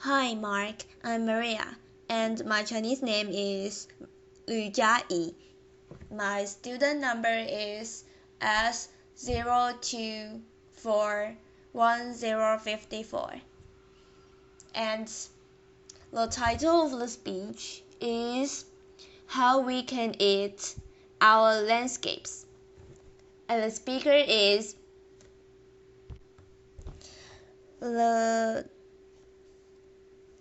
Hi Mark, I'm Maria, and my Chinese name is Lü Jiayi. My student number is S0241054. And the title of the speech is How We Can Eat Our Landscapes. And the speaker is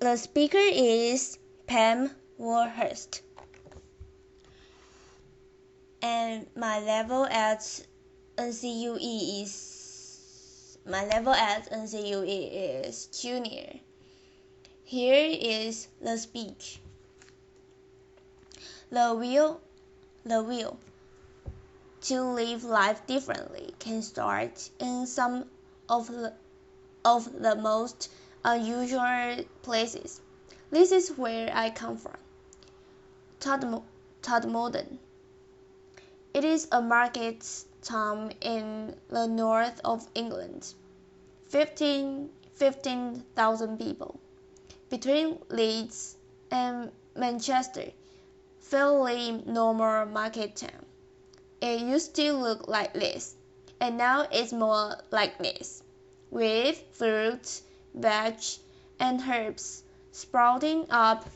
The speaker is Pam Warhurst, and my level at NCUE is junior. Here is the speech. The will to live life differently can start in some of the most unusual places. This is where I come from, Todmorden. It is a market town in the north of England. 15,000 people. Between Leeds and Manchester, fairly normal market town. It used to look like this, and now it's more like this, with fruit, veg, and herbs sprouting up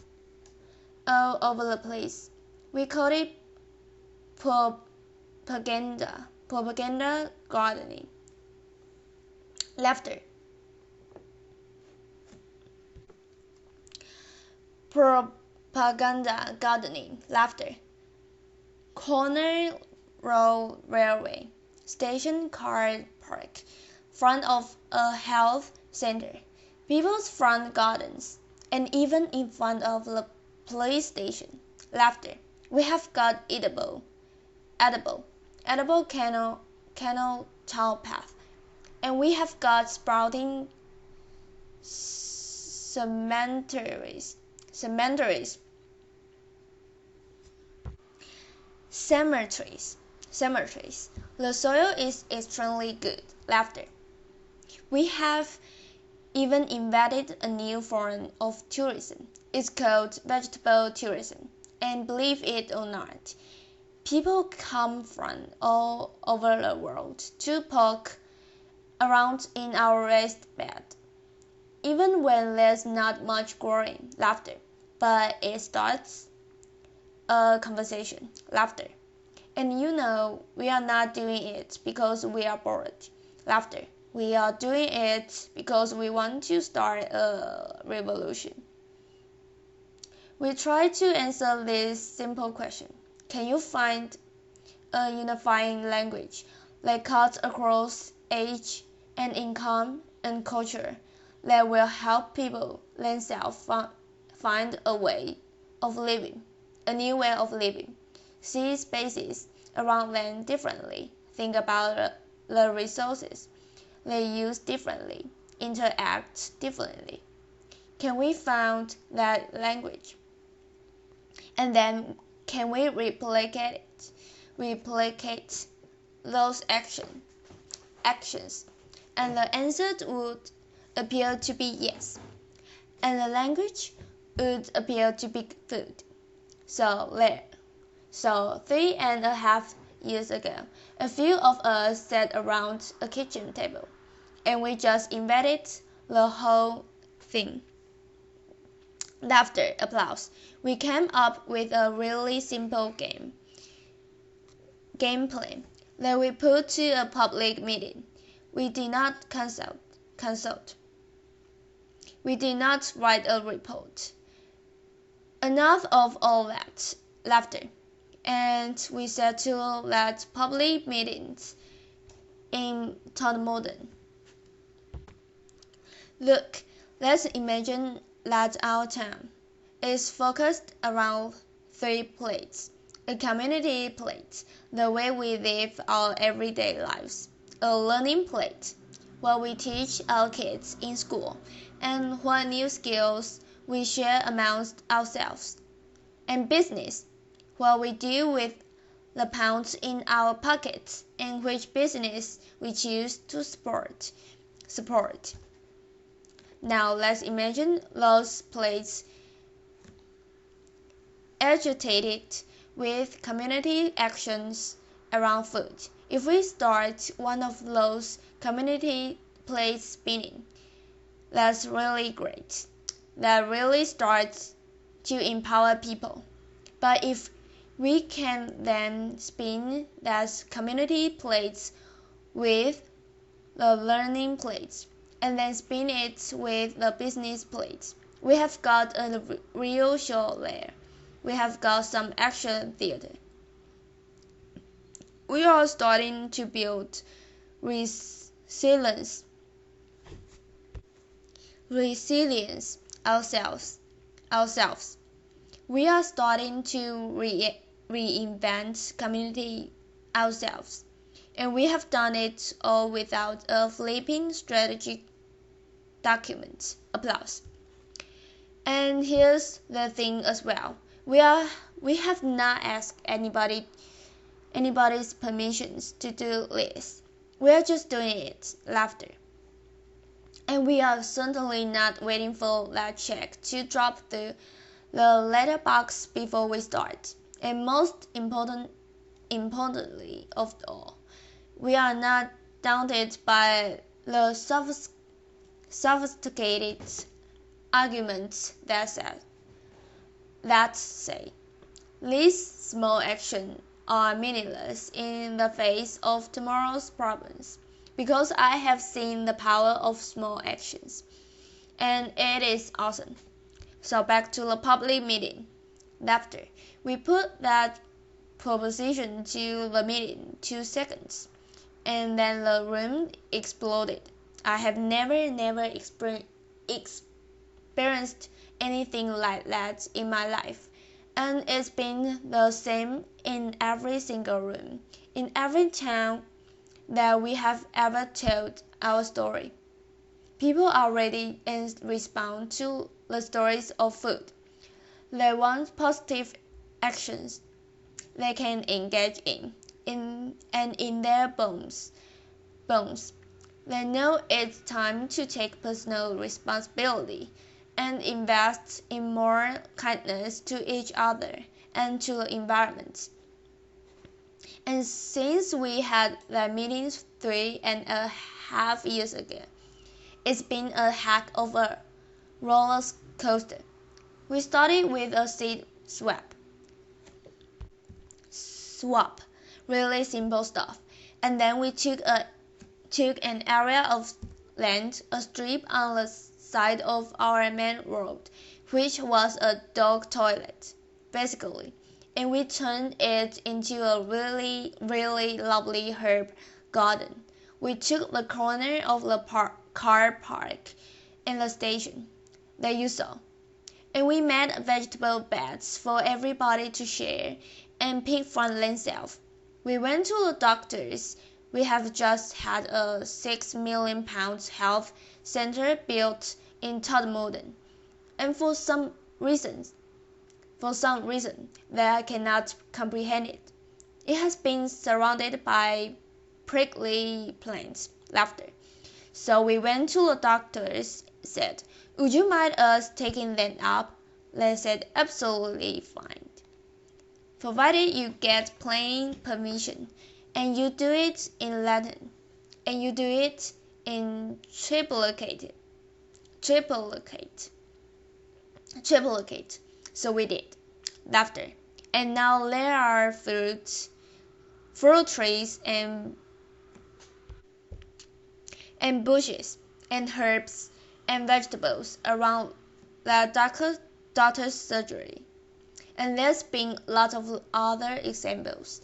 all over the place. We call it propaganda gardening. Laughter. Propaganda gardening. Laughter. Corner road railway station car park. Front of a health center. People's front gardens. And even in front of the police station. Laughter. We have got edible canal towpath, and we have got sprouting cemeteries. The soil is extremely good. Laughter. We have even invented a new form of tourism. It's called vegetable tourism, and believe it or not, people come from all over the world to poke around in our raised bed, even when there's not much growing. Laughter. But it starts a conversation. Laughter. And you know, we are not doing it because we are bored. Laughter. We are doing it because we want to start a revolution. We try to answer this simple question. Can you find a unifying language that cuts across age and income and culture that will help people themselves find a way of living, a new way of living, see spaces around them differently, think about the resources they use differently, interact differently? Can we find that language? And then can we replicate those actions? And the answer would appear to be yes. And the language would appear to be food. So 3.5 years ago, a few of us sat around a kitchen table, and we just invented the whole thing. Laughter, applause. We came up with a really simple game plan that we put to a public meeting. We did not consult. We did not write a report. Enough of all that. Laughter. And we settled that public meetings in Todmorden. Look, let's imagine that our town is focused around 3 plates. A community plate, the way we live our everyday lives. A learning plate, what we teach our kids in school, and what new skills we share amongst ourselves. And business, what we do with the pounds in our pockets, and which business we choose to support. Now let's imagine those plates agitated with community actions around food. If we start one of those community plates spinning, that's really great. That really starts to empower people. But if we can then spin that community plates with the learning plates, and then spin it with the business plates, we have got a real show there. We have got some action theater. We are starting to build resilience ourselves. We are starting to reinvent community ourselves. And we have done it all without a flipping strategic document. Applause. And here's the thing as well. We have not asked anybody's permissions to do this. We are just doing it. Laughter. And we are certainly not waiting for that check to drop the letterbox before we start. And most importantly of all, we are not daunted by the sophisticated arguments that say these small actions are meaningless in the face of tomorrow's problems, because I have seen the power of small actions, and it is awesome. So back to the public meeting. Laughter. We put that proposition to the meeting 2 seconds, and then the room exploded. I have never experienced anything like that in my life, and it's been the same in every single room, in every town that we have ever told our story. People are ready and respond to the stories of food. They want positive actions they can engage in their bones. They know it's time to take personal responsibility and invest in more kindness to each other and to the environment. And since we had the meetings 3.5 years ago, it's been a heck of a roller coaster. We started with a seed swap, really simple stuff, and then we took an area of land, a strip on the side of our main road, which was a dog toilet, basically, and we turned it into a really, really lovely herb garden. We took the corner of the car park in the station that you saw, and we made vegetable beds for everybody to share and pick from themselves. We went to the doctors. We have just had a £6 million health center built in Todmorden, and for some reason that I cannot comprehend it has been surrounded by prickly plants. Laughter. So we went to the doctors, said, "Would you mind us taking them up?" They said, "Absolutely fine, provided you get plain permission, and you do it in Latin, and you do it in triplicate. So we did. Laughter. And now there are fruit trees and bushes and herbs and vegetables around the daughter's surgery. And there's been lots of other examples,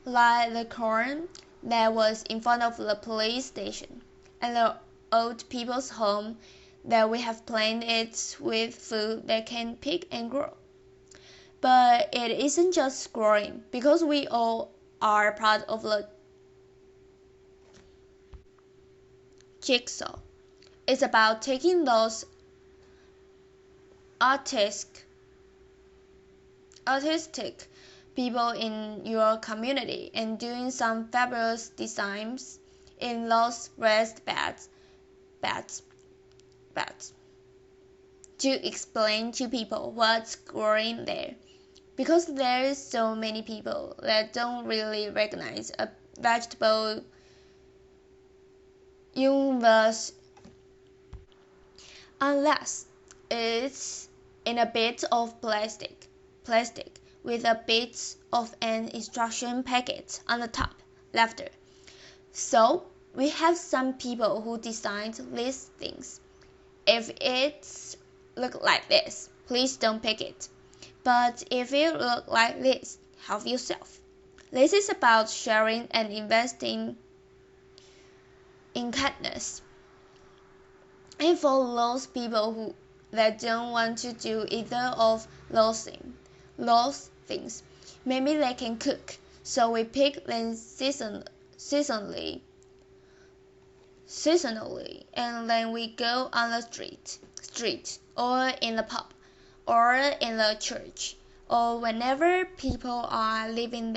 like the corn that was in front of the police station, and the old people's home that we have planted with food that can pick and grow. But it isn't just growing, because we all are part of the jigsaw. It's about taking those artistic people in your community and doing some fabulous designs in those raised beds beds to explain to people what's growing there, because there's so many people that don't really recognize a vegetable universe unless it's in a bit of plastic with a bit of an instruction packet on the top left. So we have some people who designed these things. If it look like this, please don't pick it. But if it look like this, help yourself. This is about sharing and investing in kindness. And for those people that don't want to do either of those things, maybe they can cook. So we pick them seasonally, and then we go on the street, or in the pub, or in the church, or whenever people are living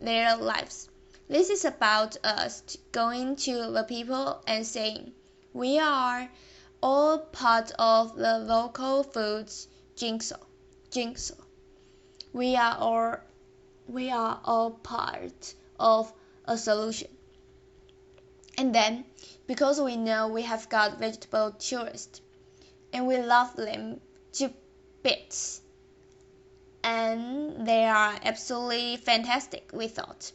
their lives. This is about us going to the people and saying, we are all part of the local foods jigsaw. We are all part of a solution. And then, because we know we have got vegetable tourists, and we love them to bits, and they are absolutely fantastic, we thought,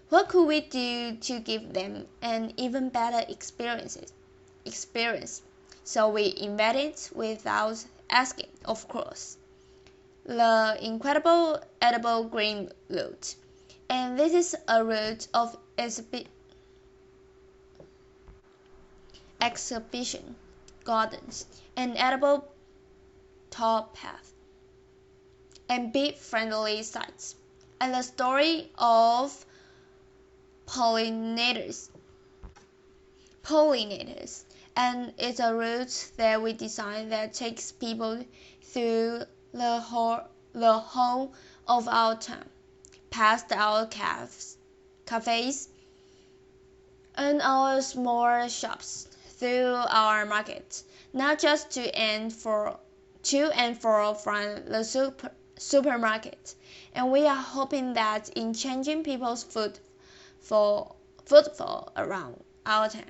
what could we do to give them an even better experience? So we invented, without asking, of course, the incredible edible green root. And this is a root of exhibition gardens, an edible towpath, and bee-friendly sites, and the story of pollinators, and it's a route that we designed that takes people through the whole of our town, past our cafes, and our small shops, through our market, not just to and fro from the supermarket. And we are hoping that in changing people's footfall around our town,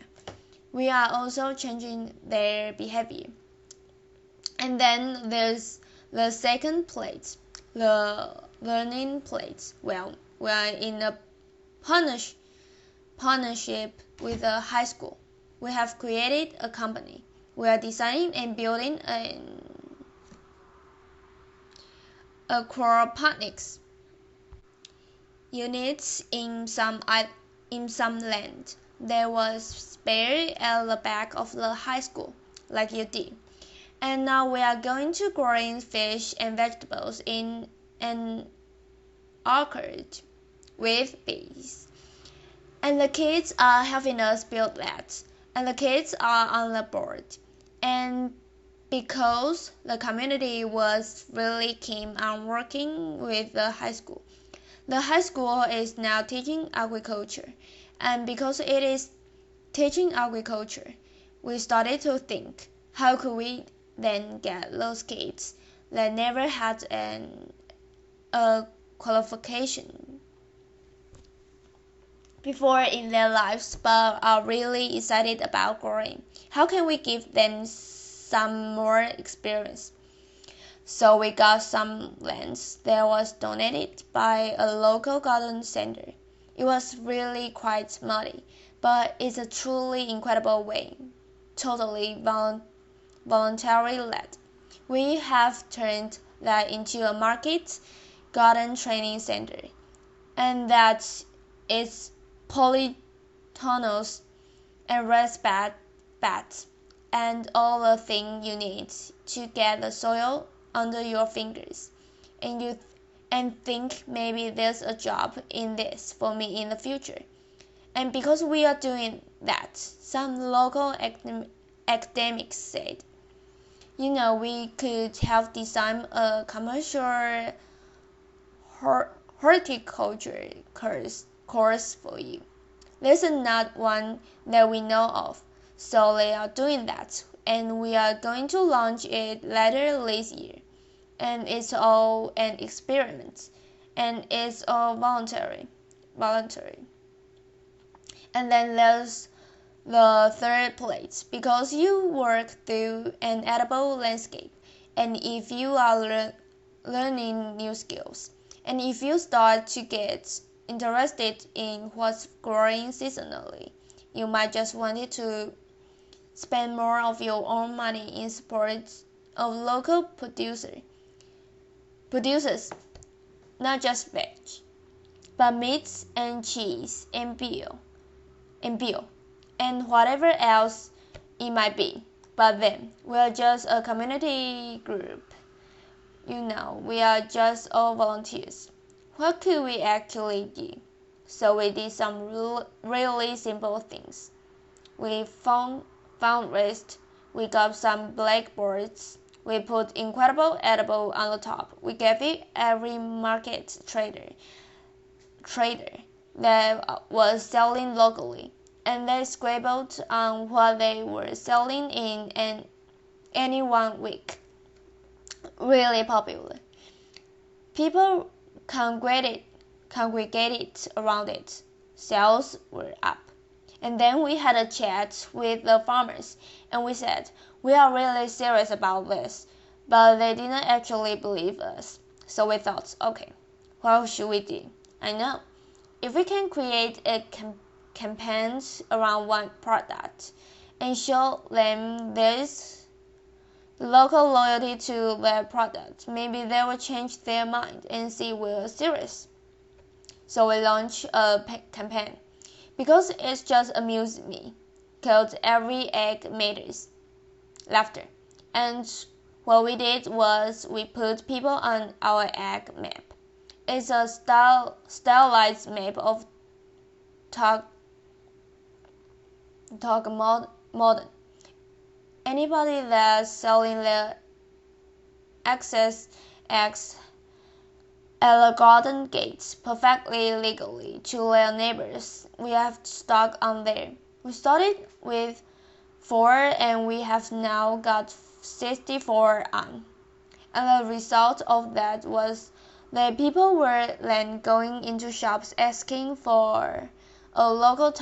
we are also changing their behavior. And then there's the second plate, the learning plate. Well, we are in a partnership with a high school. We have created a company. We are designing and building aquaponics units in some land that was spare at the back of the high school, like you did. And now we are going to growing fish and vegetables in an orchard with bees. And the kids are helping us build that. And the kids are on the board. And because the community was really keen on working with the high school is now teaching agriculture. And because it is teaching agriculture, we started to think, how could we then get those kids that never had a qualification before in their lives but are really excited about growing? How can we give them some more experience? So we got some land that was donated by a local garden center. It was really quite muddy, but it's a truly incredible way, totally voluntary led. We have turned that into a market garden training center, and that is polytunnels and raised beds and all the things you need to get the soil under your fingers, and think maybe there's a job in this for me in the future. And because we are doing that, some local academics said, we could have designed a commercial horticulture course for you. There's not one that we know of, so they are doing that, and we are going to launch it later this year. And it's all an experiment, and it's all voluntary. And then there's the third place, because you work through an edible landscape, and if you are learning new skills, and if you start to get interested in what's growing seasonally, you might just want to spend more of your own money in support of local producers, not just veg, but meats and cheese and beer, and whatever else it might be. But then, we're just a community group. We are just all volunteers. What could we actually do? So we did some really simple things. We fundraised, we got some blackboards, we put incredible edible on the top. We gave it every market trader that was selling locally, and they scribbled on what they were selling in any 1 week. Really popular. People congregated around it. Sales were up. And then we had a chat with the farmers, and we said, we are really serious about this, but they didn't actually believe us. So we thought, okay, what should we do? I know. If we can create a campaign around one product and show them there's local loyalty to their product, maybe they will change their mind and see we're serious. So we launched a campaign, because it just amused me, called Every Egg Matters. Laughter. And what we did was we put people on our egg map. It's a stylized map of modern. Anybody that's selling their excess eggs at the garden gates perfectly legally to their neighbors, we have stock on there. We started with 4, and we have now got 64 on. And the result of that was that people were then going into shops asking for a local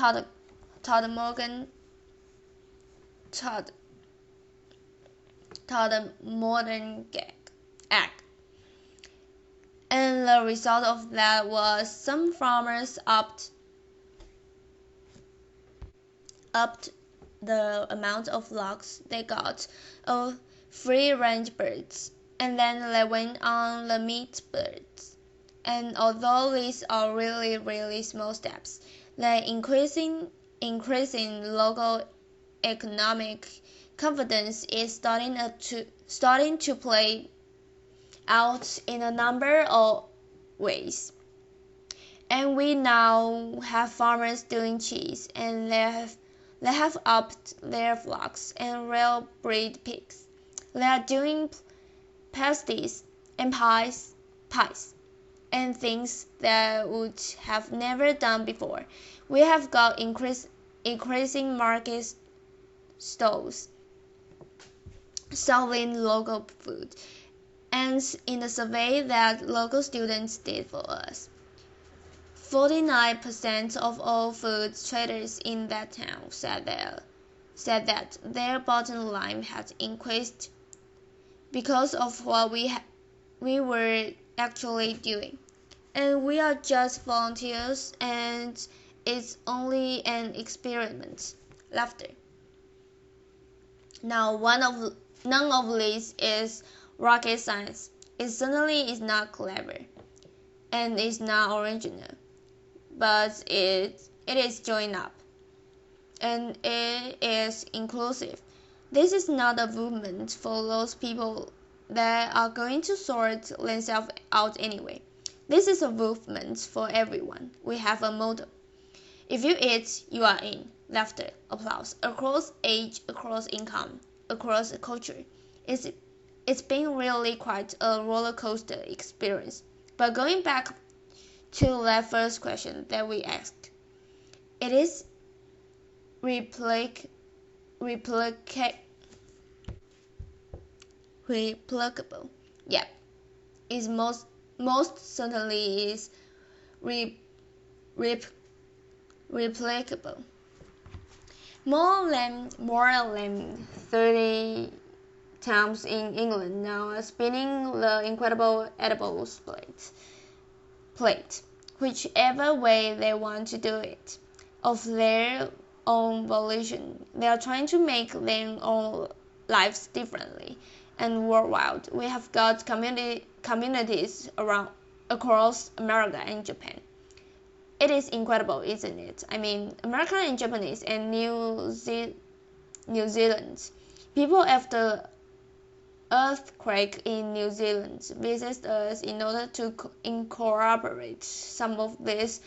modern egg. And the result of that was some farmers upped the amount of logs they got of free-range birds, and then they went on the meat birds. And although these are really, really small steps, the increasing local economic confidence is starting to play out in a number of ways. And we now have farmers doing cheese, and they have upped their flocks and real breed pigs. They are doing pasties and pies, and things that would have never done before. We have got increasing market stalls selling local food. And in the survey that local students did for us, 49% of all food traders in that town said that their bottom line had increased because of what we were actually doing. And we are just volunteers, and it's only an experiment. Laughter. Now, none of this is rocket science. It certainly is not clever, and it's not original, but it is joined up, and it is inclusive. This is not a movement for those people that are going to sort themselves out anyway. This is a movement for everyone. We have a motto. If you eat, you are in. Laughter, applause, across age, across income, across culture. It's been really quite a roller coaster experience. But going back to that first question that we asked, it is replicatable. replicable. Yep, it most certainly is rep, replicable. More than 30 times in England now are spinning the incredible edibles plate, whichever way they want to do it, of their own volition. They are trying to make their own lives differently. And worldwide, we have got communities across America and Japan. It is incredible, isn't it? I mean, American and Japanese and New Zealand. People after earthquake in New Zealand visit us in order to incorporate some of this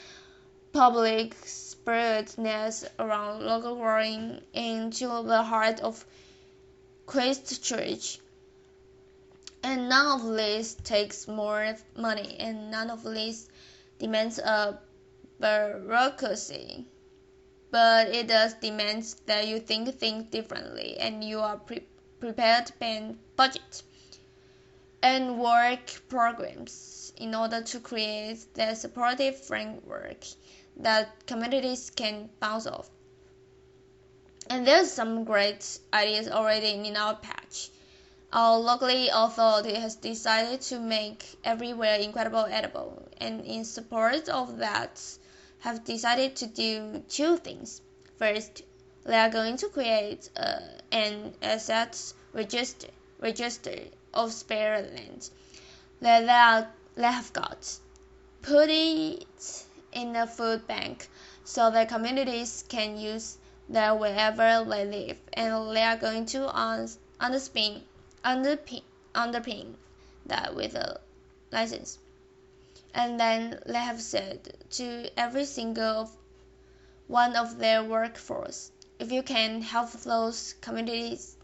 public spiritedness around local growing into the heart of Christchurch. And none of this takes more money, and none of this demands a bureaucracy. But it does demand that you think things differently, and you are prepared to plan budget and work programs in order to create the supportive framework that communities can bounce off. And there's some great ideas already in our patch. Our local authority has decided to make everywhere incredible edible, and in support of that, have decided to do two things. First, they are going to create an assets register of spare land that they have got, put it in a food bank so that communities can use that wherever they live, and they are going to underpin that with a license. And then they have said to every single one of their workforce, if you can help those communities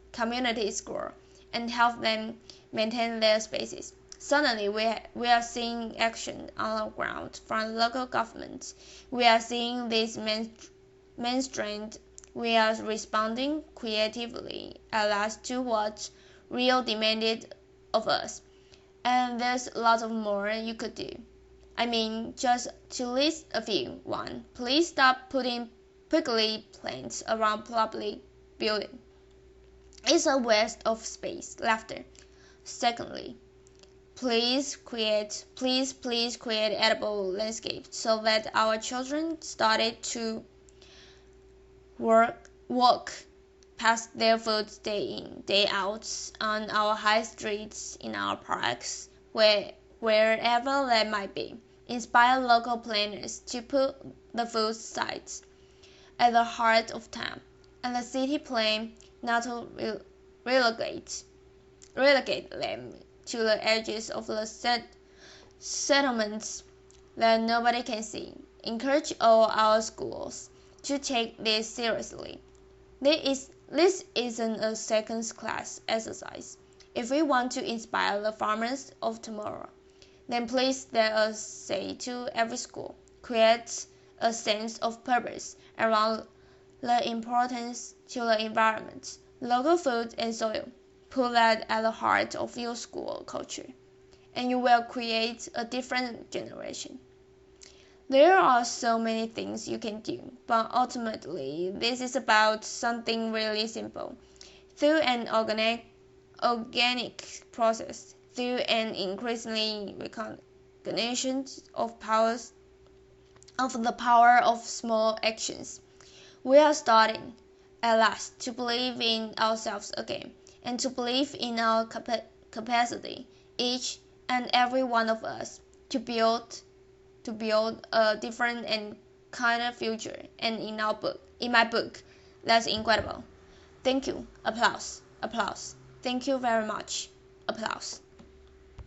grow and help them maintain their spaces. Suddenly, we are seeing action on the ground from local governments. We are seeing this mainstream. We are responding creatively at last to what real demanded of us. And there's a lot of more you could do. I mean, just to list a few. 1. Please stop putting prickly plants around public buildings. It's a waste of space. Laughter. Secondly, please create edible landscapes so that our children started to walk past their food day in, day out on our high streets, in our parks, wherever they might be. Inspire local planners to put the food sites at the heart of town, and the city plan not to relegate them to the edges of the settlements that nobody can see. Encourage all our schools to take this seriously. This isn't a second-class exercise. If we want to inspire the farmers of tomorrow, then please let us say to every school, create a sense of purpose around the importance to the environment, local food and soil. Put that at the heart of your school culture, and you will create a different generation. There are so many things you can do, but ultimately this is about something really simple. Through an organic process, through an increasingly recognition of the power of small actions, we are starting, at last, to believe in ourselves again, and to believe in our capacity, each and every one of us, to build a different and kinder future. And in my book, that's incredible. Thank you. Applause. Thank you very much. Applause.